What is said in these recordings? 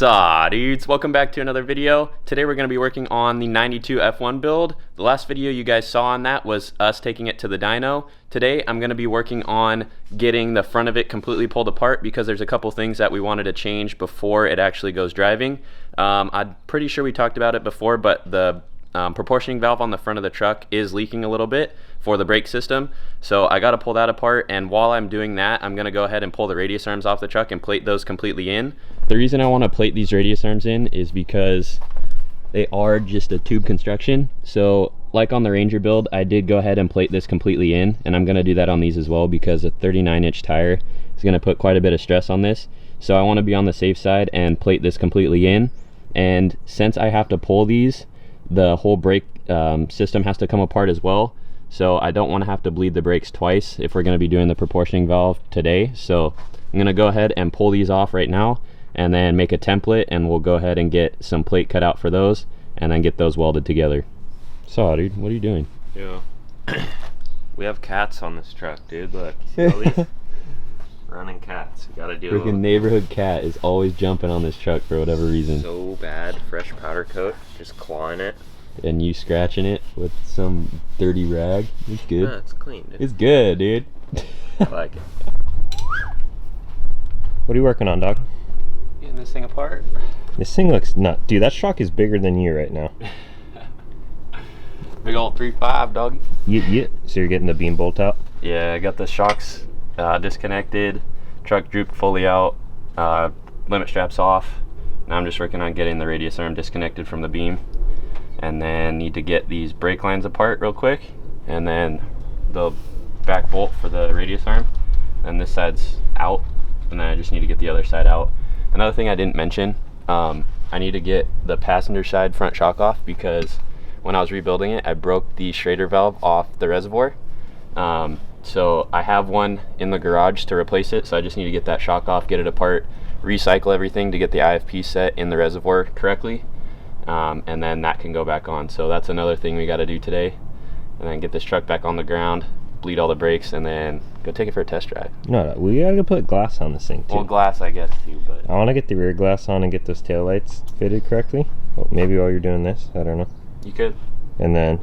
Saw dudes, welcome back to another video. Today we're going to be working on the 92 F1 build. The last video you guys saw on that was us taking it to the dyno. Today I'm going to be working on getting the front of it completely pulled apart because there's a couple things that we wanted to change before it actually goes driving. I'm pretty sure we talked about it before, but the proportioning valve on the front of the truck is leaking a little bit for the brake system, so I got to pull that apart. And while I'm doing that, I'm going to go ahead and pull the radius arms off the truck and plate those completely in. The reason I want to plate these radius arms in is because they are just a tube construction. So like on the Ranger build, I did go ahead and plate this completely in, and I'm going to do that on these as well because a 39-inch tire is going to put quite a bit of stress on this. So I want to be on the safe side and plate this completely in. And since I have to pull these, the whole brake system has to come apart as well, so I don't want to have to bleed the brakes twice if we're going to be doing the proportioning valve today. So I'm going to go ahead and pull these off right now and then make a template, and we'll go ahead and get some plate cut out for those and then get those welded together. So dude, what are you doing? Yeah. We have cats on this truck, dude. Look, you see all these running cats. We gotta do Freaking neighborhood cat is always jumping on this truck for whatever reason. So bad. Fresh powder coat, just clawing it. And you scratching it with some dirty rag. It's good. No, it's clean, dude. It's good, dude. I like it. What are you working on, dog? Getting this thing apart. This thing looks nuts. Dude, that shock is bigger than you right now. Big old 3.5, doggy. Yeah. So you're getting the beam bolt out? Yeah, I got the shocks disconnected, truck drooped fully out, limit straps off. Now I'm just working on getting the radius arm disconnected from the beam, and then need to get these brake lines apart real quick, and then the back bolt for the radius arm, and this side's out, and then I just need to get the other side out. Another thing I didn't mention, I need to get the passenger side front shock off because when I was rebuilding it, I broke the Schrader valve off the reservoir. So I have one in the garage to replace it, so I just need to get that shock off, get it apart, recycle everything to get the IFP set in the reservoir correctly, and then that can go back on. So that's another thing we got to do today, and then get this truck back on the ground, bleed all the brakes, and then go take it for a test drive. No, we gotta put glass on this thing too. Well, glass I guess too, but I want to get the rear glass on and get those taillights fitted correctly. Well, maybe while you're doing this, I don't know. you could. And then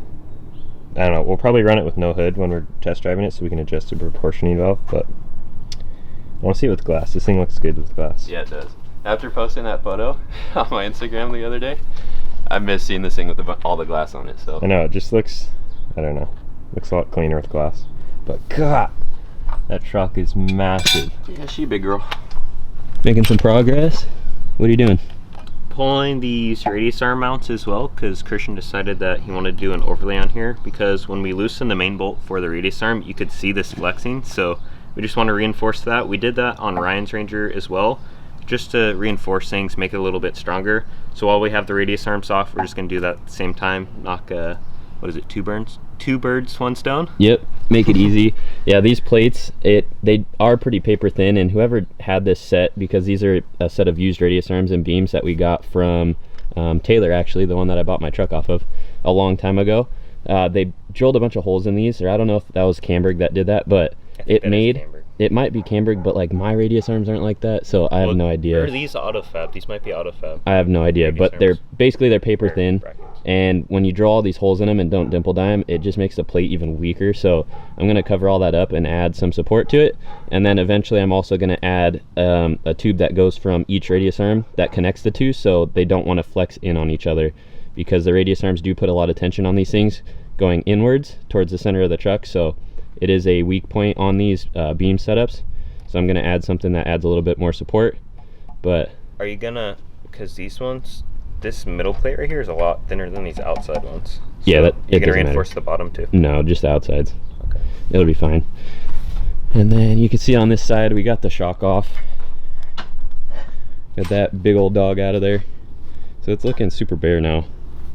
I don't know, we'll probably run it with no hood when we're test driving it so we can adjust the proportioning valve, but I want to see it with glass. This thing looks good with glass. Yeah, it does. After posting that photo on my Instagram the other day, I missed seeing this thing with all the glass on it. So I know, it just looks, I don't know, looks a lot cleaner with glass. But God, that truck is massive. yeah, she big girl. Making some progress? What are you doing? Pulling these radius arm mounts as well, because Christian decided that he wanted to do an overlay on here, because when we loosen the main bolt for the radius arm, you could see this flexing, so we just want to reinforce that. We did that on Ryan's Ranger as well, just to reinforce things, make it a little bit stronger. So while we have the radius arms off, we're just going to do that at the same time, knock what is it, two birds, one stone? Yep, make it easy. Yeah, these plates, they are pretty paper thin, and whoever had this set, because these are a set of used radius arms and beams that we got from Taylor, actually, the one that I bought my truck off of a long time ago. They drilled a bunch of holes in these, or I don't know if that was Camberg that did that, but it might be Camberg, but like my radius arms aren't like that, so I have no idea. Are these AutoFab? These might be AutoFab. I have no idea, but they're paper thin. Brackets. And when you draw all these holes in them and don't dimple dye them, it just makes the plate even weaker. So I'm going to cover all that up and add some support to it. And then eventually I'm also going to add a tube that goes from each radius arm that connects the two, so they don't want to flex in on each other, because the radius arms do put a lot of tension on these things going inwards towards the center of the truck. So it is a weak point on these beam setups. So I'm going to add something that adds a little bit more support. But Are you gonna, because these ones, this middle plate right here is a lot thinner than these outside ones. Yeah, So that you're gonna doesn't reinforce matter. the bottom too? No, just the outsides. Okay. It'll be fine. And then you can see on this side we got the shock off. Got that big old dog out of there. So it's looking super bare now.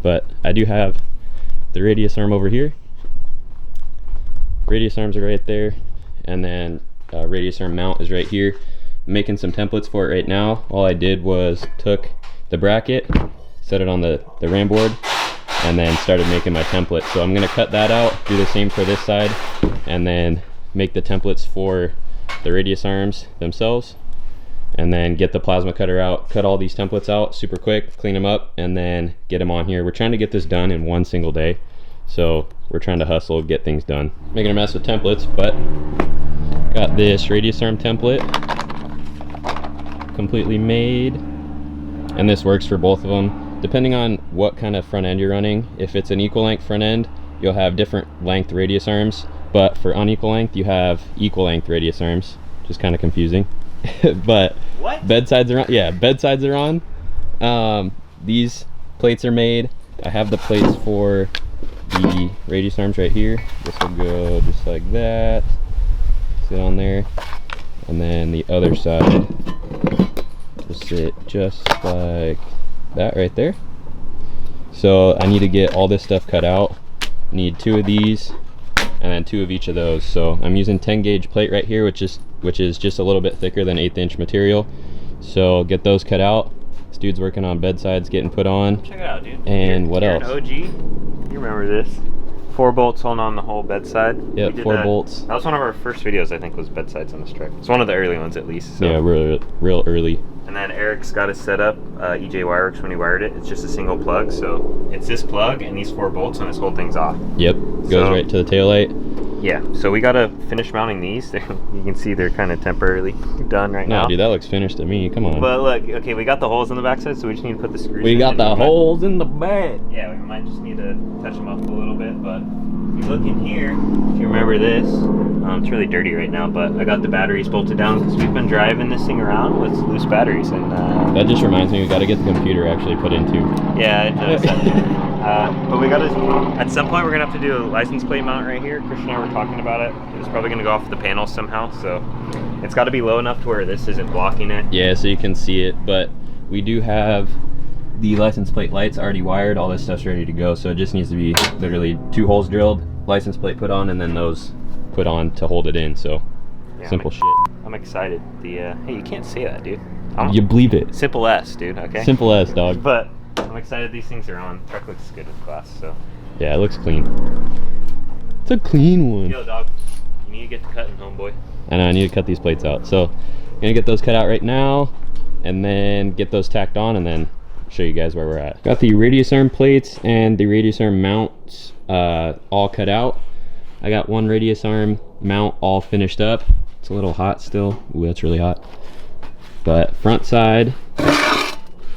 But I do have the radius arm over here. Radius arms are right there. And then radius arm mount is right here. I'm making some templates for it right now. All I did was took the bracket, set it on the RAM board, and then started making my template. So I'm going to cut that out, do the same for this side, and then make the templates for the radius arms themselves. and then get the plasma cutter out, cut all these templates out super quick, clean them up, and then get them on here. We're trying to get this done in one single day, so we're trying to hustle, get things done. Making a mess with templates, but got this radius arm template completely made, and this works for both of them depending on what kind of front end you're running. If it's an equal length front end, you'll have different length radius arms, but for unequal length you have equal length radius arms, which is kind of confusing. But what? Bedsides are on. Yeah, bedsides are on. These plates are made. I have the plates for the radius arms right here. This will go just like that, sit on there, and then the other side will sit just like that right there. So I need to get all this stuff cut out. Need 2 of these and then 2 of each of those. So I'm using 10 gauge plate right here, which is just a little bit thicker than 1/8 inch material. So get those cut out. This dude's working on bedsides getting put on. Check it out, dude. And what you're else? An OG. You remember this? 4 bolts holding on the whole bedside. Yep, 4 bolts. That was one of our first videos, I think, was bedsides on this truck. It's one of the early ones, at least. So. Yeah, real early. And then Eric's got it set up. EJ Wireworks, when he wired it, it's just a single plug. So it's this plug and these 4 bolts, and this whole thing's off. Yep, goes right to the taillight. Yeah, so we gotta finish mounting these. You can see they're kind of temporarily done right now. No, dude, that looks finished to me. Come on. But look, okay, we got the holes in the backside, so we just need to put the screws in. We got the holes in the back. Yeah, we might just need to touch them up a little bit, but if you look in here, if you remember this, it's really dirty right now, but I got the batteries bolted down because we've been driving this thing around with loose batteries, and that just reminds me, we got to get the computer actually put into. Yeah, it does. But we got to, at some point we're gonna have to do a license plate mount right here. Christian and I were talking about it. It's probably gonna go off the panel somehow, so it's got to be low enough to where this isn't blocking it. Yeah, so you can see it, but we do have the license plate lights already wired. All this stuff's ready to go, so it just needs to be literally 2 holes drilled, license plate put on, and then those put on to hold it in. So yeah, simple shit. I'm excited. Hey, you can't say that, dude. You believe it. Simple S, dude. Okay. Simple S, dog. But I'm excited these things are on. Truck looks good with glass, so. Yeah, it looks clean. It's a clean one. Yo, dog. You need to get to cutting, homeboy. I know, I need to cut these plates out. So I'm gonna get those cut out right now, and then get those tacked on, and then show you guys where we're at. Got the radius arm plates and the radius arm mounts all cut out. I got 1 radius arm mount all finished up. It's a little hot still. Ooh, that's really hot. But front side and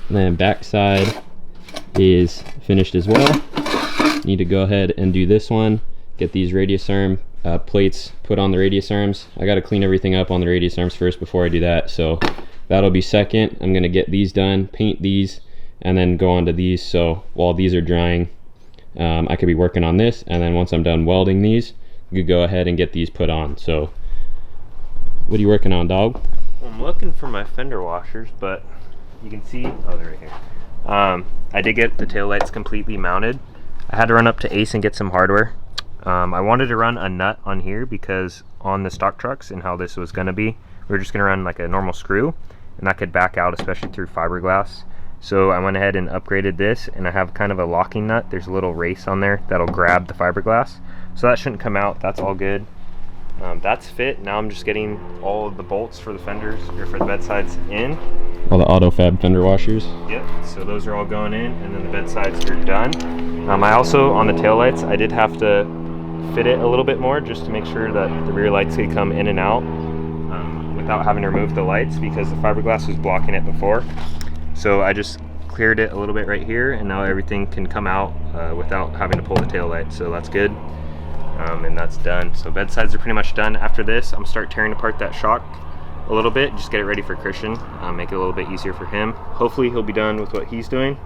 then back side is finished as well. Need to go ahead and do this one. Get these radius arm plates put on the radius arms. I got to clean everything up on the radius arms first before I do that. So that'll be second. I'm gonna get these done, paint these, and then go on to these. So while these are drying, I could be working on this, and then once I'm done welding these, you could go ahead and get these put on. So what are you working on, dog? Well, I'm looking for my fender washers, but you can see, oh, they're right here. I did get the taillights completely mounted. I had to run up to Ace and get some hardware. I wanted to run a nut on here because on the stock trucks and how this was gonna be, we were just gonna run like a normal screw, and that could back out, especially through fiberglass. So I went ahead and upgraded this, and I have kind of a locking nut. There's a little race on there that'll grab the fiberglass. So that shouldn't come out, that's all good. That's fit. Now I'm just getting all of the bolts for the fenders, or for the bedsides in. All the auto fab fender washers? Yep, so those are all going in, and then the bedsides are done. I also, on the taillights, I did have to fit it a little bit more just to make sure that the rear lights could come in and out without having to remove the lights, because the fiberglass was blocking it before. So I just cleared it a little bit right here, and now everything can come out without having to pull the tail light, so that's good. And that's done. So bedsides are pretty much done. After this, I'm start tearing apart that shock a little bit, just get it ready for Christian, make it a little bit easier for him. Hopefully he'll be done with what he's doing,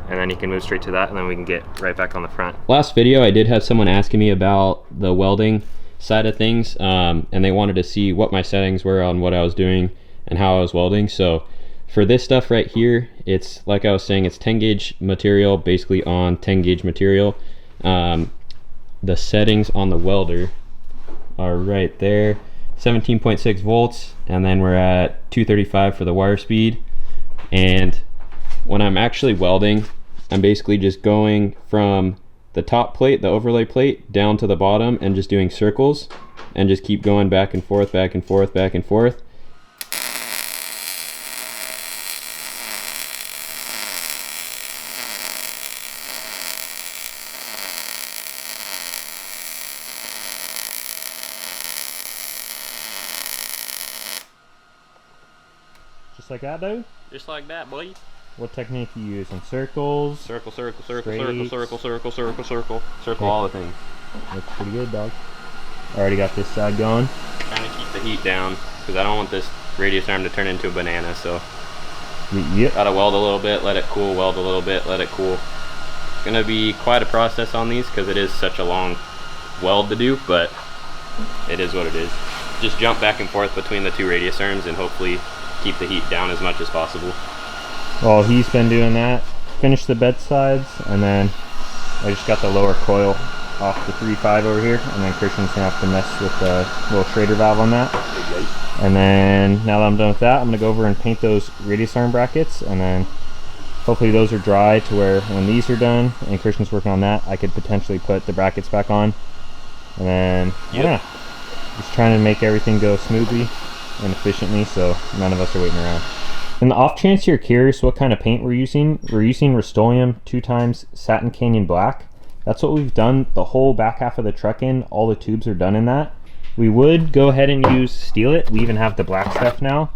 and then he can move straight to that, and then we can get right back on the front. Last video, I did have someone asking me about the welding side of things, and they wanted to see what my settings were on what I was doing and how I was welding. So for this stuff right here, it's like I was saying, it's 10 gauge material, basically on 10 gauge material. The settings on the welder are right there, 17.6 volts, and then we're at 235 for the wire speed. And when I'm actually welding, I'm basically just going from the top plate, the overlay plate, down to the bottom, and just doing circles, and just keep going back and forth, back and forth, back and forth. Just like that, dude? Just like that, boy. What technique you using? Circles? Circle, circle, circle, straights. circle, circle, circle, circle, circle, all the things. Looks pretty good, dog. Already got this side going. Trying to keep the heat down because I don't want this radius arm to turn into a banana, so Yep. gotta weld a little bit, let it cool, weld a little bit, let it cool. It's gonna be quite a process on these because it is such a long weld to do, but it is what it is. Just jump back and forth between the two radius arms and hopefully keep the heat down as much as possible. Well, he's been doing that. Finish the bed sides, and then I just got the lower coil off the 3.5 over here, and then Christian's gonna have to mess with the little Schrader valve on that. And then now that I'm done with that, I'm gonna go over and paint those radius arm brackets, and then hopefully those are dry to where when these are done and Christian's working on that, I could potentially put the brackets back on. And then yeah, just trying to make everything go smoothly and efficiently so none of us are waiting around. In the off chance you're curious what kind of paint we're using Rust-Oleum 2x Satin Canyon Black. That's what we've done the whole back half of the truck in. All the tubes are done in that. We would go ahead and use Steel It. We even have the black stuff now,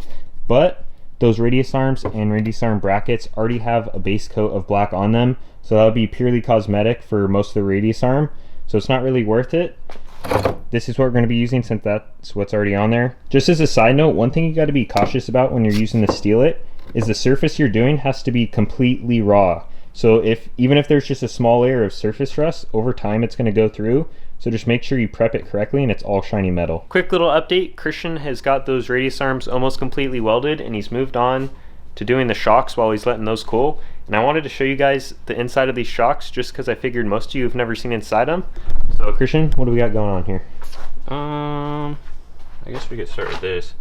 but those radius arms and radius arm brackets already have a base coat of black on them, so that would be purely cosmetic for most of the radius arm, so it's not really worth it. This is what we're going to be using since that's what's already on there. Just as a side note, one thing you got to be cautious about when you're using the Steel It is the surface you're doing has to be completely raw. So even if there's just a small layer of surface rust, over time it's going to go through. So just make sure you prep it correctly and it's all shiny metal. Quick little update, Christian has got those radius arms almost completely welded and he's moved on to doing the shocks while he's letting those cool. And I wanted to show you guys the inside of these shocks just because I figured most of you have never seen inside them. So Christian, what do we got going on here? I guess we could start with this.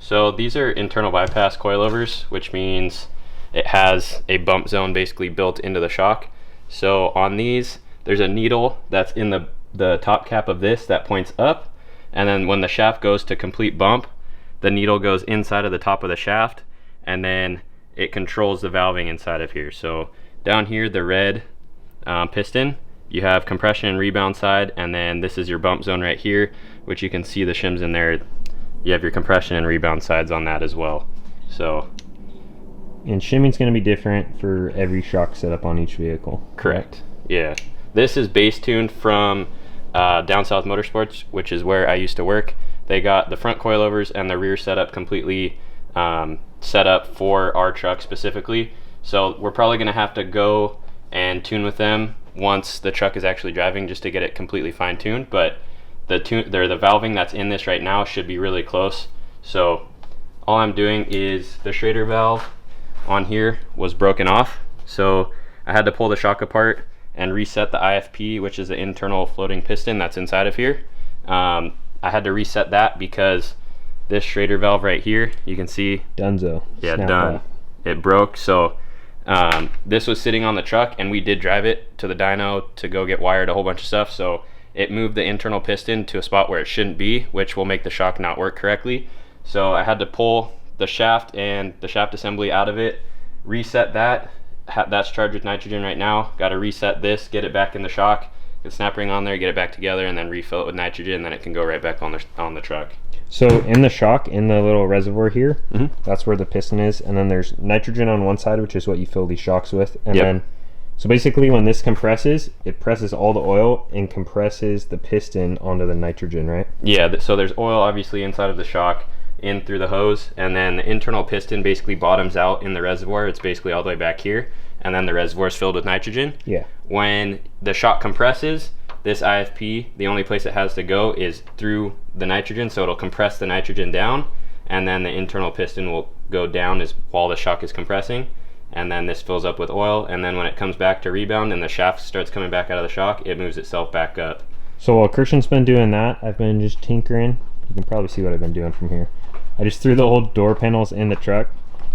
So these are internal bypass coilovers, which means it has a bump zone basically built into the shock. So on these, there's a needle that's in the top cap of this that points up, and then when the shaft goes to complete bump, the needle goes inside of the top of the shaft, and then it controls the valving inside of here. So down here, the red piston, you have compression and rebound side, and then this is your bump zone right here, which you can see the shims in there. You have your compression and rebound sides on that as well. So, and shimming's going to be different for every shock setup on each vehicle. Correct. Yeah. This is base tuned from Down South Motorsports, which is where I used to work. They got the front coilovers and the rear setup completely set up for our truck specifically. So we're probably going to have to go and tune with them once the truck is actually driving just to get it completely fine-tuned. But the valving that's in this right now should be really close. So all I'm doing is the Schrader valve on here was broken off, so I had to pull the shock apart and reset the IFP, which is the internal floating piston that's inside of here. I had to reset that because this Schrader valve right here, you can see, Dunzo. yeah, Snapped done. off. It broke. So this was sitting on the truck, and we did drive it to the dyno to go get wired a whole bunch of stuff. So it moved the internal piston to a spot where it shouldn't be, which will make the shock not work correctly. So I had to pull the shaft and the shaft assembly out of it, reset that. That's charged with nitrogen right now. Got to reset this, get it back in the shock, get the snap ring on there, get it back together, and then refill it with nitrogen, and then it can go right back on the truck. So in the shock, in the little reservoir here, that's where the piston is, and then there's nitrogen on one side, which is what you fill these shocks with, and then so basically when this compresses, it presses all the oil and compresses the piston onto the nitrogen, right? Yeah, so there's oil obviously inside of the shock in through the hose, and then the internal piston basically bottoms out in the reservoir. It's basically all the way back here, and then the reservoir is filled with nitrogen. Yeah. When the shock compresses, this IFP, the only place it has to go is through the nitrogen, so it'll compress the nitrogen down, and then the internal piston will go down while the shock is compressing, and then this fills up with oil, and then when it comes back to rebound and the shaft starts coming back out of the shock, it moves itself back up. So while Christian's been doing that, I've been just tinkering. You can probably see what I've been doing from here. I just threw the old door panels in the truck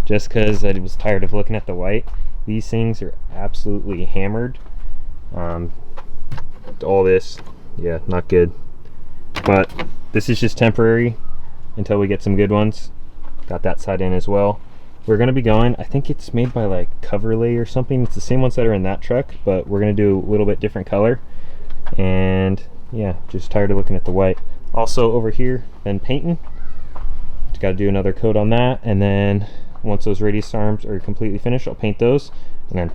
just because I was tired of looking at the white. These things are absolutely hammered. All this, yeah, not good. But this is just temporary until we get some good ones. Got that side in as well. We're going to be going, I think it's made by like Coverlay or something. It's the same ones that are in that truck, but we're going to do a little bit different color. And yeah, just tired of looking at the white. Also over here, been painting. Got to do another coat on that, and then Once those radius arms are completely finished, I'll paint those, and then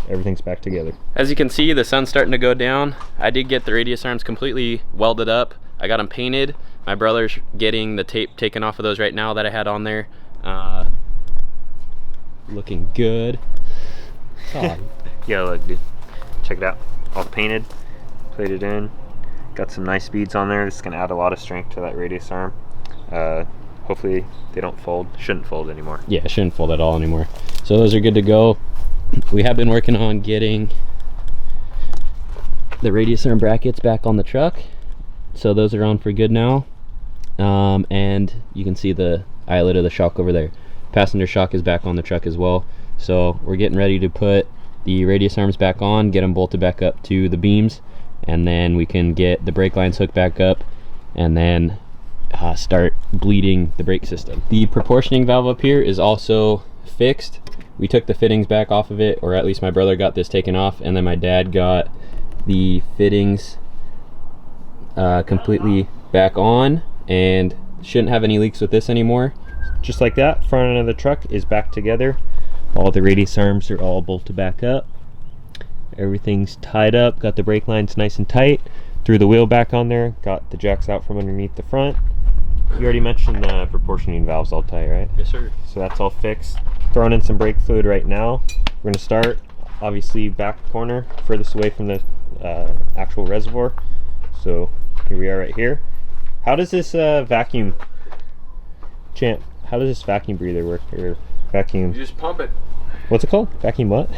everything's back together. As you can see, the sun's starting to go down. I did get the radius arms completely welded up. I got them painted. My brother's getting the tape taken off of those right now that I had on there. Looking good. Oh. Yeah, look, dude. Check it out. All painted, plated in. Got some nice beads on there. This is gonna add a lot of strength to that radius arm. Hopefully they don't fold. Shouldn't fold anymore. Yeah, it shouldn't fold at all anymore. So those are good to go. We have been working on getting the radius arm brackets back on the truck. So those are on for good now. And you can see the eyelet of the shock over there. Passenger shock is back on the truck as well. So we're getting ready to put the radius arms back on, get them bolted back up to the beams, and then we can get the brake lines hooked back up, and then start bleeding the brake system. The proportioning valve up here is also fixed. We took the fittings back off of it, or at least my brother got this taken off, and then my dad got the fittings completely back on, and shouldn't have any leaks with this anymore. Just like that, front end of the truck is back together. All the radius arms are all bolted back up. Everything's tied up, got the brake lines nice and tight. Threw the wheel back on there, got the jacks out from underneath the front. You already mentioned the proportioning valves all tight, right? Yes, sir. So that's all fixed. Throwing in some brake fluid right now. We're gonna start, obviously, back corner, furthest away from the actual reservoir. So here we are right here. How does this vacuum, Champ, how does this vacuum breather work? Or vacuum? You just pump it. What's it called? Vacuum what?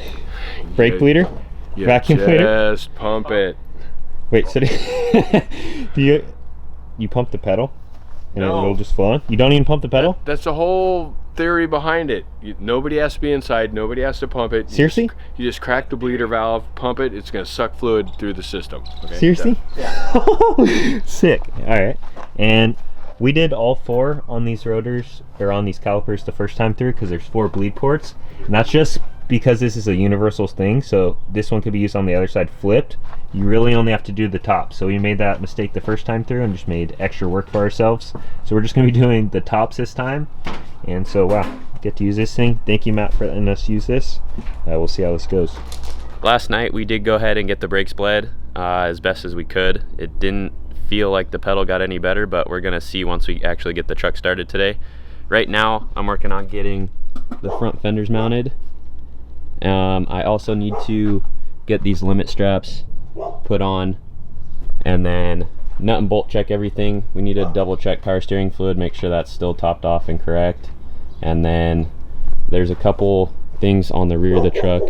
Brake bleeder? You Vacuum bleeder? just pump it. Wait, so do you pump the pedal and No. it'll just flow on? You don't even pump the pedal? That's the whole theory behind it. Nobody has to be inside. Nobody has to pump it. Seriously? You just crack the bleeder valve, pump it. It's going to suck fluid through the system. Okay? Seriously? Yeah. Sick. All right. And we did all 4 on these rotors, or on these calipers, the first time through, because there's 4 bleed ports. And that's just because this is a universal thing, so this one could be used on the other side flipped. You really only have to do the top. So we made that mistake the first time through and just made extra work for ourselves. So we're just going to be doing the tops this time. And so, wow, get to use this thing. Thank you, Matt, for letting us use this. We'll see how this goes. Last night we did go ahead and get the brakes bled as best as we could. It didn't feel like the pedal got any better, but we're gonna see once we actually get the truck started today. Right now I'm working on getting the front fenders mounted. I also need to get these limit straps put on, and then nut and bolt check everything. We need to double check power steering fluid, make sure that's still topped off and correct. And then there's a couple things on the rear of the truck.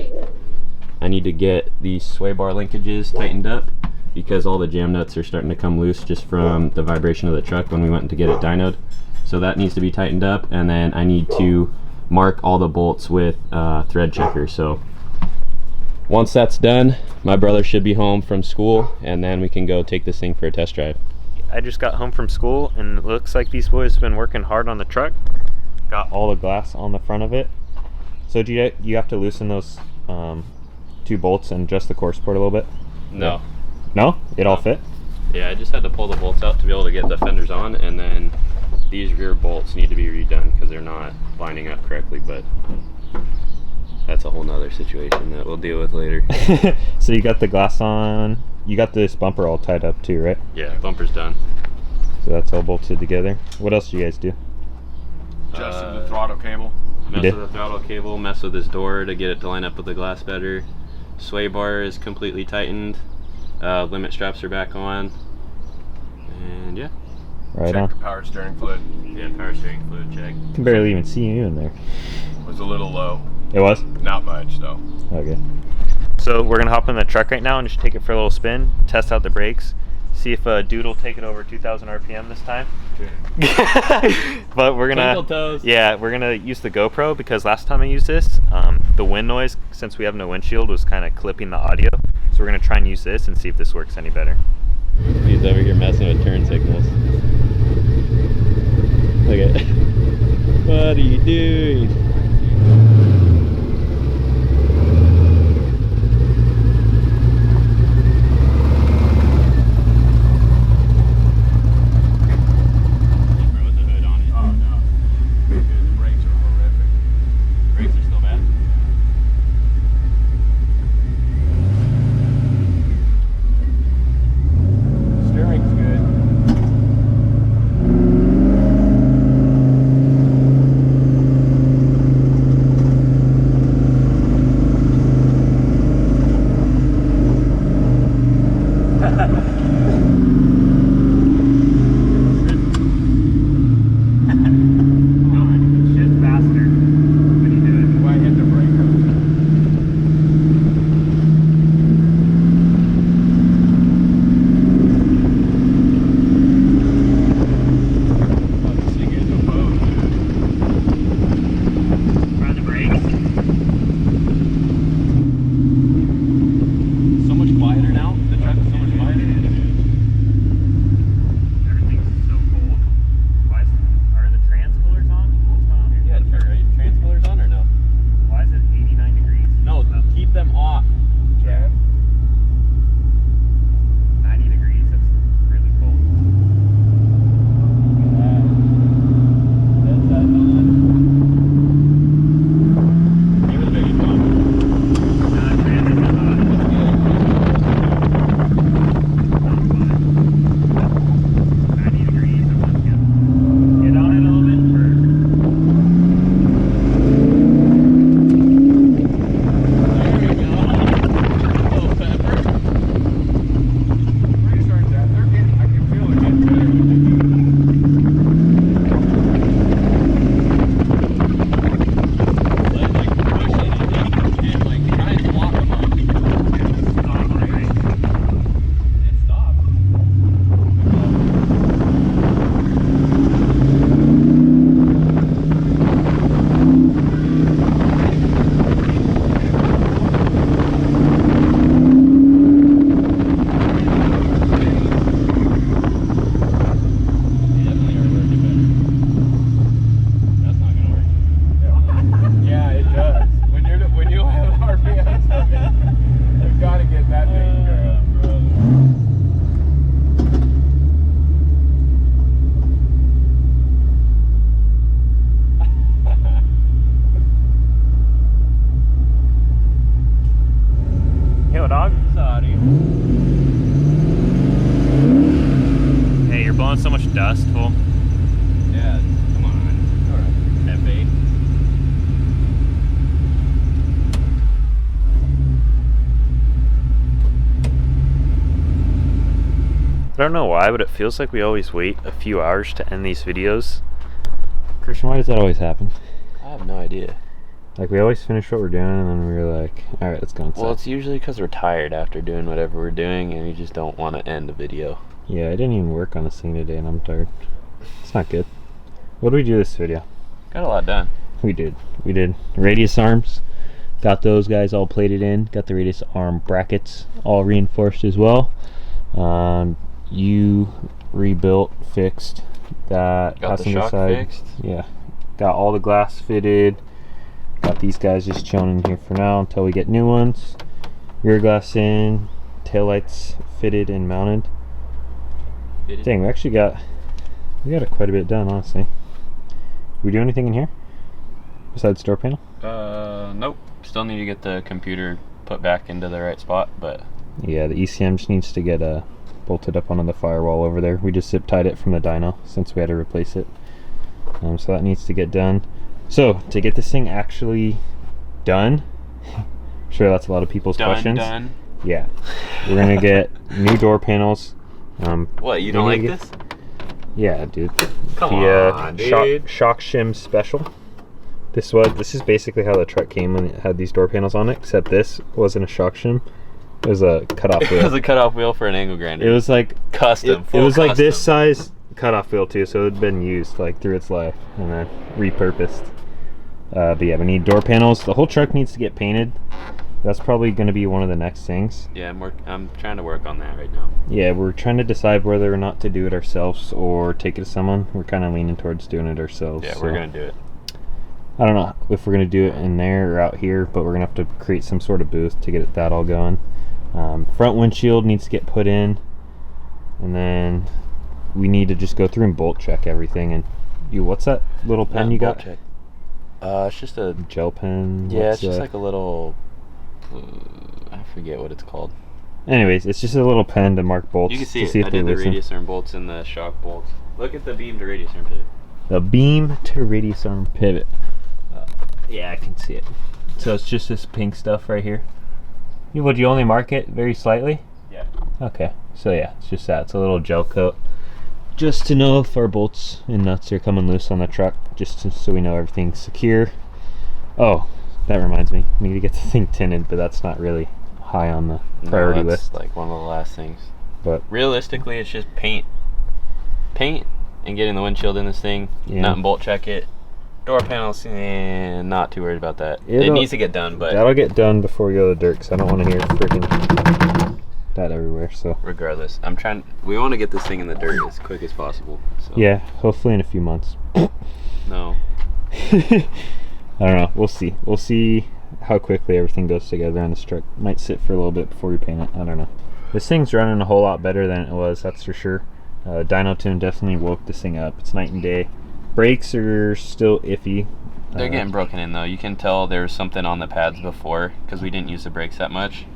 I need to get these sway bar linkages tightened up, because all the jam nuts are starting to come loose just from the vibration of the truck when we went to get it dynoed. So that needs to be tightened up, and then I need to mark all the bolts with thread checker. So once that's done, my brother should be home from school, and then we can go take this thing for a test drive. I just got home from school, and it looks like these boys have been working hard on the truck. Got all the glass on the front of it. So do you have to loosen those 2 bolts and adjust the core support a little bit? No. No? It all fit? Yeah, I just had to pull the bolts out to be able to get the fenders on, and then these rear bolts need to be redone because they're not lining up correctly, but that's a whole nother situation that we'll deal with later. So you got the glass on, you got this bumper all tied up too, right? Yeah, bumper's done. So that's all bolted together. What else do you guys do? Adjusted the throttle cable. Mess did? with the throttle cable, mess with this door to get it to line up with the glass better. Sway bar is completely tightened. Limit straps are back on. And yeah. Right Check on. the power steering fluid. Yeah, power steering fluid check. I can barely even see you in there. Was a little low. It was? Not much though. Okay. So we're gonna hop in the truck right now and just take it for a little spin, test out the brakes, see if Dude will take it over 2,000 RPM this time. But we're gonna, Twinkle toes. yeah, we're gonna use the GoPro because last time I used this, the wind noise, since we have no windshield, was kind of clipping the audio. So we're gonna try and use this and see if this works any better. He's over here messing with turn signals. Look at what are you doing? Oh no. Dude, the brakes are horrific. don't know why, but it feels like we always wait a few hours to end these videos. Christian, why does that always happen? I have no idea. Like, we always finish what we're doing, and then we're like, all right, let's go inside. Well, it's usually because we're tired after doing whatever we're doing, and we just don't want to end the video. Yeah, I didn't even work on this thing today, and I'm tired. It's not good. What did we do this video? Got a lot done. We did radius arms. Got those guys all plated in. Got the radius arm brackets all reinforced as well. You rebuilt, fixed that Got the shock side. fixed. Yeah, got all the glass fitted. Got these guys just chilling in here for now until we get new ones. Rear glass in, taillights fitted and mounted. Dang, we actually got quite a bit done, honestly. Did we do anything in here besides door panel? Nope. Still need to get the computer put back into the right spot, but Yeah, the ECM just needs to get bolted up onto the firewall over there. We just zip tied it from the dyno since we had to replace it. So that needs to get done. So to get this thing actually done, I'm sure that's a lot of people's questions. Done. Yeah, we're gonna get new door panels. What, you don't like get, this? Yeah, dude. Come on, dude. Shock shim special. This is basically how the truck came when it had these door panels on it, except this wasn't a shock shim. It was a cutoff wheel. It was a cutoff wheel for an angle grinder. It was like custom. It was like this size cutoff wheel too, so it had been used like through its life and then repurposed. But yeah, we need door panels. The whole truck needs to get painted. That's probably going to be one of the next things. Yeah, I'm trying to work on that right now. Yeah, we're trying to decide whether or not to do it ourselves or take it to someone. We're kind of leaning towards doing it ourselves. Yeah, we're going to do it. I don't know if we're going to do it in there or out here, but we're going to have to create some sort of booth to get that all going. Front windshield needs to get put in, and then we need to just go through and bolt check everything. And what's that little pen you got? Check. It's just a gel pen. Yeah, it's just like a little. I forget what it's called. Anyways, it's just a little pen to mark bolts. You can see to it. See if I they did the loosen. radius arm bolts and the shock bolts. Look at the beam to radius arm pivot. The beam to radius arm pivot. Yeah, I can see it. So it's just this pink stuff right here. Would you only mark it very slightly? Yeah. Okay, so yeah, it's just that. It's a little gel coat. Just to know if our bolts and nuts are coming loose on the truck, so we know everything's secure. Oh, that reminds me. We need to get the thing tinted, but that's not really high on the priority list. Like one of the last things. But realistically, it's just paint and getting the windshield in this thing. Yeah. Nut and bolt check it. Door panels, not too worried about that. It needs to get done, but that'll get done before we go to the dirt, because I don't want to hear freaking that everywhere. So regardless, we want to get this thing in the dirt as quick as possible. So. Yeah, hopefully in a few months. No. I don't know. We'll see. We'll see how quickly everything goes together on this truck. Might sit for a little bit before we paint it. I don't know. This thing's running a whole lot better than it was, that's for sure. Dyno Tune definitely woke this thing up. It's night and day. Brakes are still iffy. They're getting broken in though. You can tell there was something on the pads before because we didn't use the brakes that much,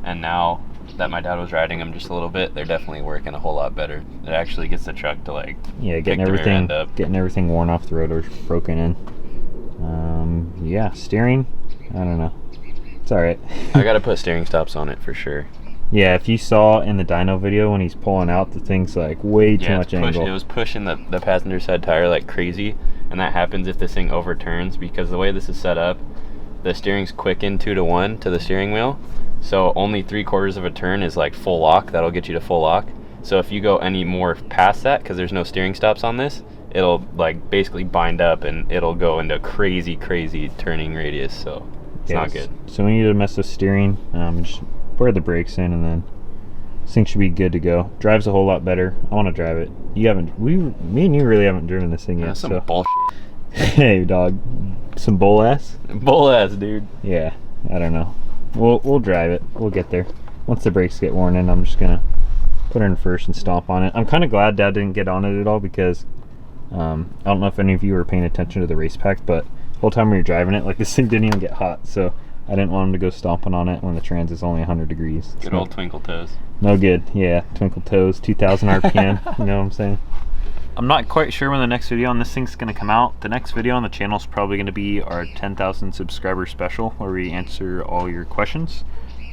and now that my dad was riding them just a little bit, they're definitely working a whole lot better. It actually gets the truck to like getting everything worn off the road or broken in. Yeah, steering, I don't know. It's alright. I gotta put steering stops on it for sure. Yeah, if you saw in the dyno video when he's pulling out, the thing's like way too much angle. It was pushing the passenger side tire like crazy, and that happens if this thing overturns because the way this is set up, the steering's quickened 2-to-1 to the steering wheel, so only 3/4 of a turn is like full lock. That'll get you to full lock. So if you go any more past that, because there's no steering stops on this, it'll like basically bind up and it'll go into crazy turning radius. So it's not good. So we need to mess with steering. Just put the brakes in, and then this thing should be good to go. Drives a whole lot better. I want to drive it. Me and you really haven't driven this thing yet. That's some bullshit. Hey dog, some bull ass. Bull ass, dude. Yeah, I don't know. We'll drive it. We'll get there. Once the brakes get worn in, I'm just gonna put it in first and stomp on it. I'm kind of glad Dad didn't get on it at all because I don't know if any of you were paying attention to the race pack, but the whole time we were driving it, like this thing didn't even get hot. So I didn't want him to go stomping on it when the trans is only 100 degrees. Good old twinkle toes. No good. Yeah, twinkle toes, 2,000 RPM. You know what I'm saying? I'm not quite sure when the next video on this thing's going to come out. The next video on the channel is probably going to be our 10,000 subscriber special where we answer all your questions.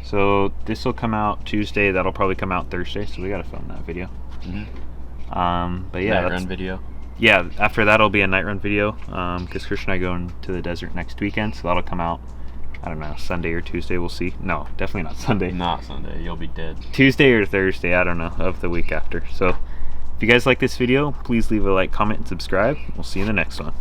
So this will come out Tuesday. That'll probably come out Thursday, so we got to film that video. But yeah, Night run video. Yeah, after that will be a night run video, because Christian and I go into the desert next weekend, so that'll come out, I don't know, Sunday or Tuesday, we'll see. No, definitely not Sunday. Not Sunday, you'll be dead. Tuesday or Thursday, I don't know, of the week after. So if you guys like this video, please leave a like, comment, and subscribe. We'll see you in the next one.